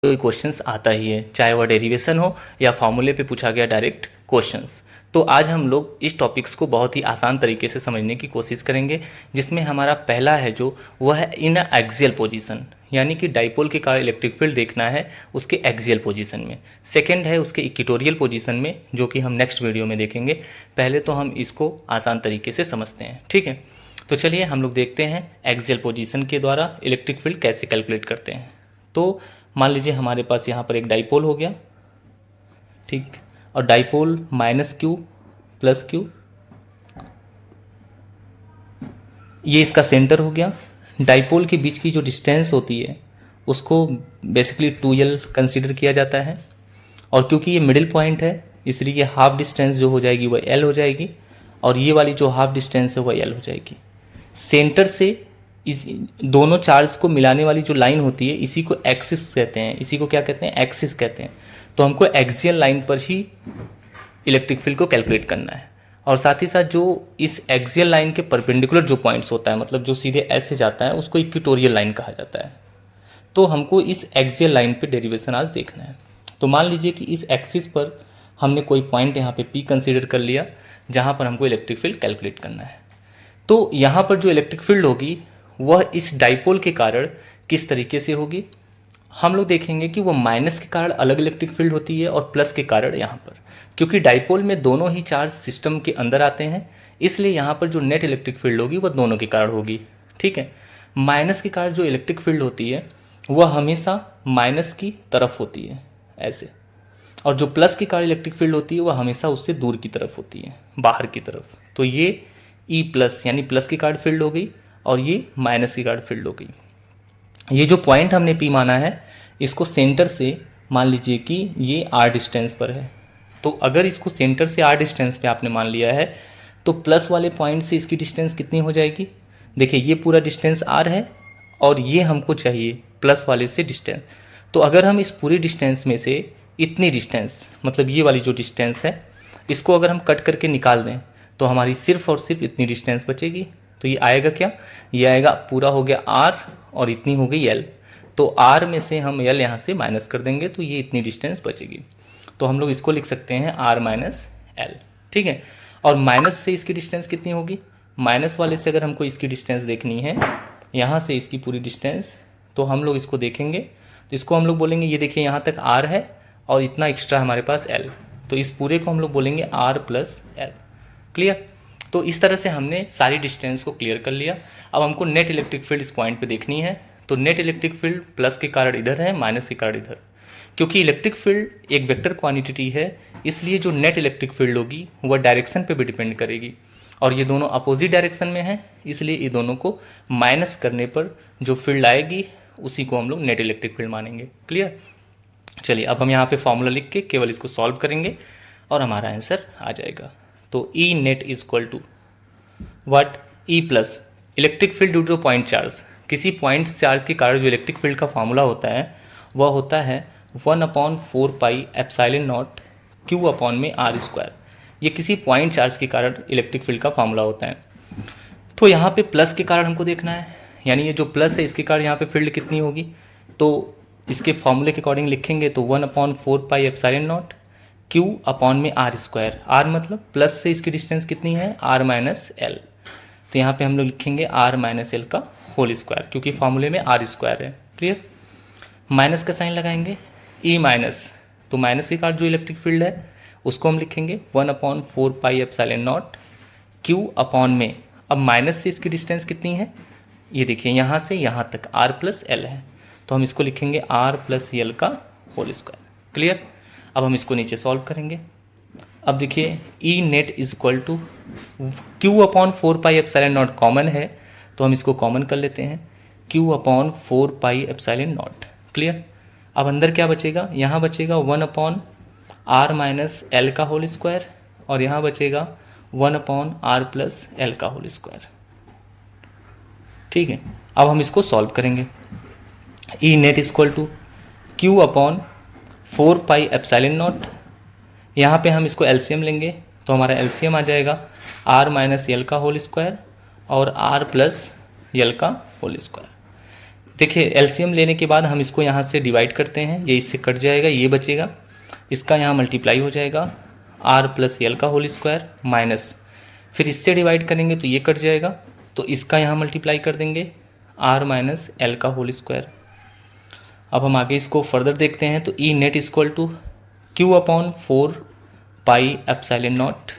कोई क्वेश्चंस आता ही है, चाहे वह डेरिवेशन हो या फॉर्मूले पे पूछा गया डायरेक्ट क्वेश्चंस। तो आज हम लोग इस टॉपिक्स को बहुत ही आसान तरीके से समझने की कोशिश करेंगे, जिसमें हमारा पहला है जो वह है इन एक्सियल पोजीशन, यानी कि डाइपोल के कारण इलेक्ट्रिक फील्ड देखना है उसके एक्सियल पोजीशन में। सेकंड है उसके इक्वेटोरियल पोजीशन में, जो कि हम नेक्स्ट वीडियो में देखेंगे। पहले तो हम इसको आसान तरीके से समझते हैं, ठीक है। तो चलिए हम लोग देखते हैं एक्सियल पोजीशन के द्वारा इलेक्ट्रिक फील्ड कैसे कैलकुलेट करते हैं। तो मान लीजिए हमारे पास यहाँ पर एक डाइपोल हो गया, ठीक, और dipole minus Q plus Q, ये इसका सेंटर हो गया। डाइपोल के बीच की जो डिस्टेंस होती है उसको बेसिकली 2l कंसीडर किया जाता है, और क्योंकि ये मिडिल पॉइंट है इसलिए ये हाफ डिस्टेंस जो हो जाएगी वह l हो जाएगी, और ये वाली जो हाफ डिस्टेंस है वह l हो जाएगी। सेंटर से इस दोनों चार्ज को मिलाने वाली जो लाइन होती है इसी को एक्सिस कहते हैं, इसी को क्या कहते हैं, एक्सिस कहते हैं। तो हमको एक्सियल लाइन पर ही इलेक्ट्रिक फील्ड को कैलकुलेट करना है, और साथ ही साथ जो इस एक्सियल लाइन के परपेंडिकुलर जो पॉइंट्स होता है, मतलब जो सीधे ऐसे जाता है, उसको इक्वेटोरियल लाइन कहा जाता है। तो हमको इस एक्सियल लाइन पे डेरिवेशन आज देखना है। तो मान लीजिए कि इस एक्सिस पर हमने कोई पॉइंट यहाँ पे P कंसीडर कर लिया, जहाँ पर हमको इलेक्ट्रिक फील्ड कैलकुलेट करना है। तो यहाँ पर जो इलेक्ट्रिक फील्ड होगी वह इस डाइपोल के कारण किस तरीके से होगी, हम लोग देखेंगे कि वो माइनस के कारण अलग इलेक्ट्रिक फील्ड होती है और प्लस के कारण यहाँ पर, क्योंकि डाइपोल में दोनों ही चार्ज सिस्टम के अंदर आते हैं, इसलिए यहाँ पर जो नेट इलेक्ट्रिक फील्ड होगी वह दोनों के कारण होगी, ठीक है। माइनस के कारण जो इलेक्ट्रिक फील्ड होती है वह हमेशा माइनस की तरफ होती है ऐसे, और जो प्लस के कारण इलेक्ट्रिक फील्ड होती है वह हमेशा उससे दूर की तरफ होती है, बाहर की तरफ। तो ये ई प्लस यानी प्लस की कार्ड फील्ड हो गई, और ये माइनस की कार्ड फील्ड हो गई। ये जो पॉइंट हमने पी माना है इसको सेंटर से मान लीजिए कि ये आर डिस्टेंस पर है। तो अगर इसको सेंटर से आर डिस्टेंस पे आपने मान लिया है तो प्लस वाले पॉइंट से इसकी डिस्टेंस कितनी हो जाएगी, देखिए ये पूरा डिस्टेंस आर है और ये हमको चाहिए प्लस वाले से डिस्टेंस। तो अगर हम इस पूरी डिस्टेंस में से इतनी डिस्टेंस, मतलब ये वाली जो डिस्टेंस है, इसको अगर हम कट करके निकाल दें तो हमारी सिर्फ और सिर्फ इतनी डिस्टेंस बचेगी। तो ये आएगा क्या, ये आएगा पूरा हो गया आर और इतनी हो गई एल। तो आर में से हम एल यहाँ से माइनस कर देंगे तो ये इतनी डिस्टेंस बचेगी। तो हम लोग इसको लिख सकते हैं आर माइनस एल, ठीक है। और माइनस से इसकी डिस्टेंस कितनी होगी, माइनस वाले से अगर हमको इसकी डिस्टेंस देखनी है, यहाँ से इसकी पूरी डिस्टेंस, तो हम लोग इसको देखेंगे तो इसको हम लोग बोलेंगे ये देखिए यहाँ तक आर है और इतना एक्स्ट्रा हमारे पास एल, तो इस पूरे को हम लोग बोलेंगे आर प्लस एल। क्लियर। तो इस तरह से हमने सारी डिस्टेंस को क्लियर कर लिया। अब हमको नेट इलेक्ट्रिक फील्ड इस पॉइंट पे देखनी है। तो नेट इलेक्ट्रिक फील्ड प्लस के कारण इधर है, माइनस के कारण इधर। क्योंकि इलेक्ट्रिक फील्ड एक वेक्टर क्वांटिटी है, इसलिए जो नेट इलेक्ट्रिक फील्ड होगी वह डायरेक्शन पे भी डिपेंड करेगी, और ये दोनों अपोजिट डायरेक्शन में है, इसलिए ये दोनों को माइनस करने पर जो फील्ड आएगी उसी को हम लोग नेट इलेक्ट्रिक फील्ड मानेंगे। क्लियर। चलिए अब हम यहाँ पे फॉर्मूला लिख के केवल इसको सॉल्व करेंगे और हमारा आंसर आ जाएगा। तो E net is equal to what, E plus electric field due to point charge. किसी पॉइंट चार्ज के कारण जो इलेक्ट्रिक फील्ड का फॉर्मूला होता है वह होता है 1/4 pi epsilon not Q upon में आर स्क्वायर। ये किसी पॉइंट चार्ज के कारण इलेक्ट्रिक फील्ड का फॉर्मूला होता है। तो यहाँ पे प्लस के कारण हमको देखना है, यानी ये जो प्लस है इसके कारण यहाँ पे फील्ड कितनी होगी, तो इसके फॉर्मूले के अकॉर्डिंग लिखेंगे तो 1/4 pi epsilon not Q upon में आर स्क्वायर। आर मतलब प्लस से इसकी डिस्टेंस कितनी है, आर माइनस एल। तो यहाँ पे हम लोग लिखेंगे आर माइनस एल का होल स्क्वायर, क्योंकि फॉर्मूले में आर स्क्वायर है। क्लियर। माइनस का साइन लगाएंगे, ई माइनस, तो माइनस के कारण जो इलेक्ट्रिक फील्ड है उसको हम लिखेंगे 1/4 pi epsilon not Q upon में, अब माइनस से इसकी डिस्टेंस कितनी है, ये देखिए यहाँ से यहाँ तक आर प्लस एल है, तो हम इसको लिखेंगे आर प्लस एल का होल स्क्वायर। क्लियर। अब हम इसको नीचे सॉल्व करेंगे। अब देखिए E net is equal to Q upon 4 pi epsilon naught common है, तो हम इसको कॉमन कर लेते हैं, Q upon 4 pi epsilon naught. Clear. अब अंदर क्या बचेगा, यहाँ बचेगा 1/r माइनस एल का होल स्क्वायर, और यहाँ बचेगा 1/r प्लस एल का होल स्क्वायर। ठीक है। अब हम इसको सॉल्व करेंगे। E net is equal to Q upon 4 pi epsilon naught, यहाँ पे हम इसको एलसीएम लेंगे तो हमारा एलसीएम आ जाएगा आर माइनस एल का होल स्क्वायर और आर प्लस एल का होल स्क्वायर। देखिए एलसीएम लेने के बाद हम इसको यहाँ से डिवाइड करते हैं, ये इससे कट जाएगा, ये बचेगा, इसका यहाँ मल्टीप्लाई हो जाएगा आर प्लस एल का होल स्क्वायर माइनस, फिर इससे डिवाइड करेंगे तो ये कट जाएगा, तो इसका यहाँ मल्टीप्लाई कर देंगे आर माइनस एल का होल स्क्वायर। अब हम आगे इसको फर्दर देखते हैं, तो E net equal to Q upon 4 pi epsilon naught.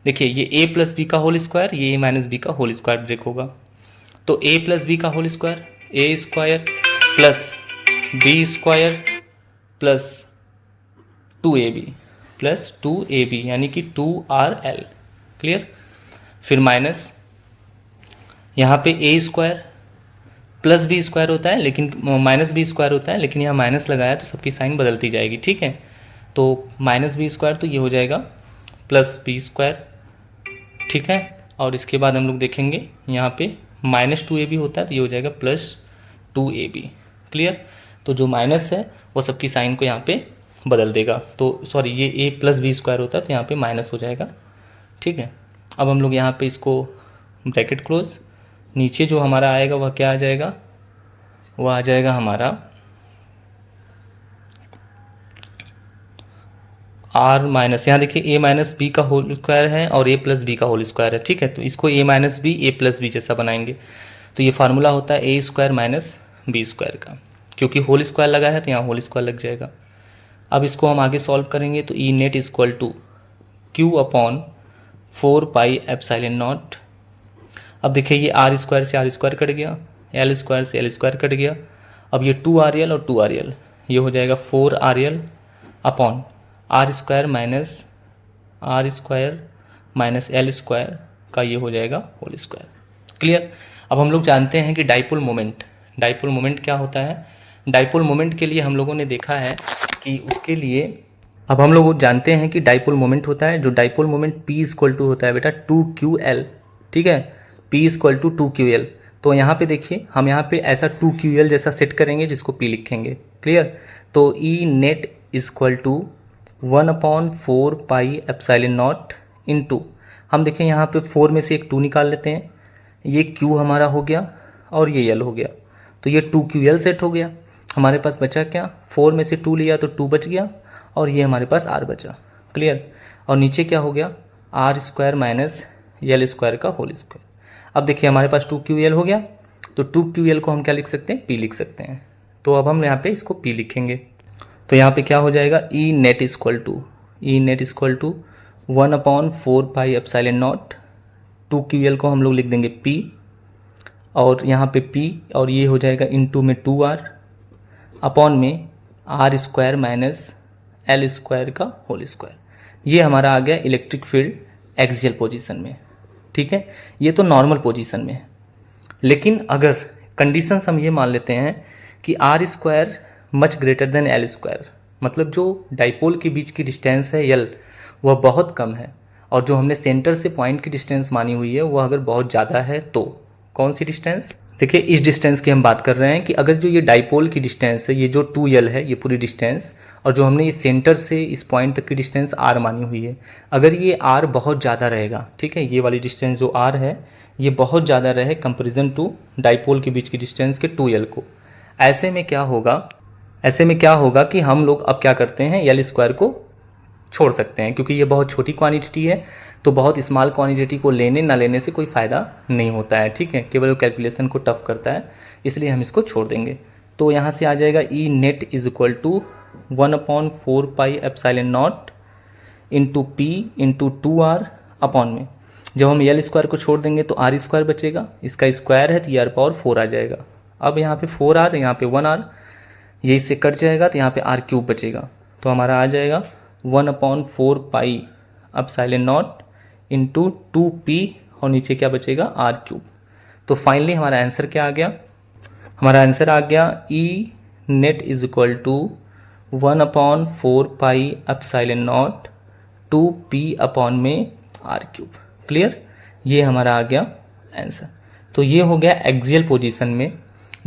देखिए ये ए प्लस बी का होल स्क्वायर, ये ए माइनस बी का होल स्क्वायर ब्रेक होगा, तो ए प्लस बी का whole square A square plus B square plus 2ab plus 2ab यानी कि 2rl। क्लियर। फिर माइनस यहाँ पे ए स्क्वायर प्लस बी स्क्वायर होता है, लेकिन माइनस बी स्क्वायर होता है, लेकिन यहाँ माइनस लगाया तो सबकी साइन बदलती जाएगी, ठीक है। तो माइनस बी स्क्वायर तो ये हो जाएगा प्लस बी स्क्वायर, ठीक है। और इसके बाद हम लोग देखेंगे यहाँ पे माइनस 2ab होता है, तो ये हो जाएगा प्लस 2ab। क्लियर। तो जो माइनस है वो सबकी साइन को यहाँ पे बदल देगा, तो सॉरी ये ए प्लस बी स्क्वायर होता है तो यहाँ पे माइनस हो जाएगा, ठीक है। अब हम लोग यहाँ पे इसको ब्रैकेट क्लोज, नीचे जो हमारा आएगा वह क्या आ जाएगा, वह आ जाएगा हमारा आर माइनस, यहाँ देखिए ए माइनस बी का होल स्क्वायर है और ए प्लस बी का होल स्क्वायर है, ठीक है। तो इसको ए माइनस बी ए प्लस बी जैसा बनाएंगे, तो ये फार्मूला होता है ए स्क्वायर माइनस बी स्क्वायर का, क्योंकि होल स्क्वायर लगा है तो यहाँ होल स्क्वायर लग जाएगा। अब इसको हम आगे सॉल्व करेंगे, तो E net equal to Q upon 4 pi epsilon naught. अब देखिए ये आर स्क्वायर से आर स्क्वायर कट गया, एल स्क्वायर से एल स्क्वायर कट गया, अब ये 2rl और 2rl ये हो जाएगा 4rl upon R square minus L square का ये हो जाएगा होल स्क्वायर। क्लियर। अब हम लोग जानते हैं कि डाइपोल मोमेंट क्या होता है। डाइपोल मोमेंट के लिए हम लोगों ने देखा है कि उसके लिए अब हम लोग जानते हैं कि डाइपोल मोमेंट होता है, जो dipole moment P equal to होता है बेटा 2QL, ठीक है। P इक्वल टू 2QL, तो यहाँ पे देखिए हम यहाँ पे ऐसा 2QL जैसा सेट करेंगे जिसको P लिखेंगे। क्लियर। तो E net equal to 1/4 pi epsilon naught into, हम देखें यहाँ पे 4 में से एक 2 निकाल लेते हैं, ये Q हमारा हो गया और ये L हो गया, तो ये 2QL सेट हो गया। हमारे पास बचा क्या, 4 में से 2 लिया तो 2 बच गया और ये हमारे पास R बचा। क्लियर। और नीचे क्या हो गया, R square minus L square का होल स्क्वायर। अब देखिए हमारे पास 2QL हो गया, तो 2QL को हम क्या लिख सकते हैं, P लिख सकते हैं। तो अब हम यहाँ पे इसको P लिखेंगे, तो यहाँ पे क्या हो जाएगा, E net equal to 1/4 pi epsilon naught, 2QL को हम लोग लिख देंगे P, और यहाँ पे P और ये हो जाएगा इनटू में 2R अपॉन में R square minus L square का होल स्क्वायर। ये हमारा आ गया इलेक्ट्रिक फील्ड एक्सियल पोजीशन में, ठीक है। ये तो नॉर्मल पोजीशन में है, लेकिन अगर कंडीशंस हम ये मान लेते हैं कि R square much greater than L square, मतलब जो डाइपोल के बीच की डिस्टेंस है एल वह बहुत कम है, और जो हमने सेंटर से पॉइंट की डिस्टेंस मानी हुई है वह अगर बहुत ज़्यादा है, तो कौन सी डिस्टेंस, देखिए इस डिस्टेंस की हम बात कर रहे हैं कि अगर जो ये डाइपोल की डिस्टेंस है, ये जो 2L है ये पूरी डिस्टेंस, और जो हमने इस सेंटर से इस पॉइंट तक की डिस्टेंस R मानी हुई है, अगर ये R बहुत ज़्यादा रहेगा, ठीक है, ये वाली डिस्टेंस जो R है ये बहुत ज़्यादा रहे कंपेरिजन टू डाइपोल के बीच की डिस्टेंस के 2L को, ऐसे में क्या होगा कि हम लोग अब क्या करते हैं, एल स्क्वायर को छोड़ सकते हैं, क्योंकि ये बहुत छोटी क्वांटिटी है, तो बहुत स्मॉल क्वांटिटी को लेने ना लेने से कोई फ़ायदा नहीं होता है, ठीक है, केवल कैलकुलेशन को टफ करता है, इसलिए हम इसको छोड़ देंगे। तो यहाँ से आ जाएगा E net is equal to 1/4 pi epsilon naught into P into 2R upon में, जब हम एल स्क्वायर को छोड़ देंगे तो आर स्क्वायर बचेगा, इसका स्क्वायर है तो ये R⁴ आ जाएगा। अब यहाँ पे 4R, यहाँ पे 1R, ये इससे कट जाएगा तो यहाँ पे R³ बचेगा, तो हमारा आ जाएगा 1/4 pi epsilon naught into 2P और नीचे क्या बचेगा, R³। तो फाइनली हमारा आंसर क्या आ गया, हमारा आंसर आ गया E net is equal to 1/4 pi epsilon naught 2P upon में R³। क्लियर। ये हमारा आ गया आंसर। तो ये हो गया एक्सियल पोजीशन में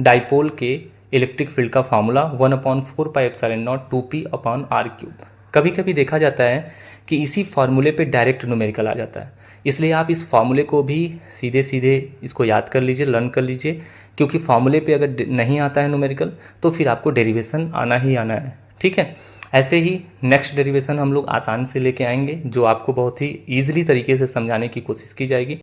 डाइपोल के इलेक्ट्रिक फील्ड का formula 1/4 pi epsilon naught 2P upon R³। कभी कभी देखा जाता है कि इसी फार्मूले पे डायरेक्ट न्यूमेरिकल आ जाता है, इसलिए आप इस फार्मूले को भी सीधे सीधे इसको याद कर लीजिए, लर्न कर लीजिए, क्योंकि फार्मूले पे अगर नहीं आता है न्यूमेरिकल तो फिर आपको डेरिवेशन आना ही आना है। ठीक है, ऐसे ही नेक्स्ट डेरिवेशन हम लोग आसान से लेके आएंगे, जो आपको बहुत ही ईजिली तरीके से समझाने की कोशिश की जाएगी।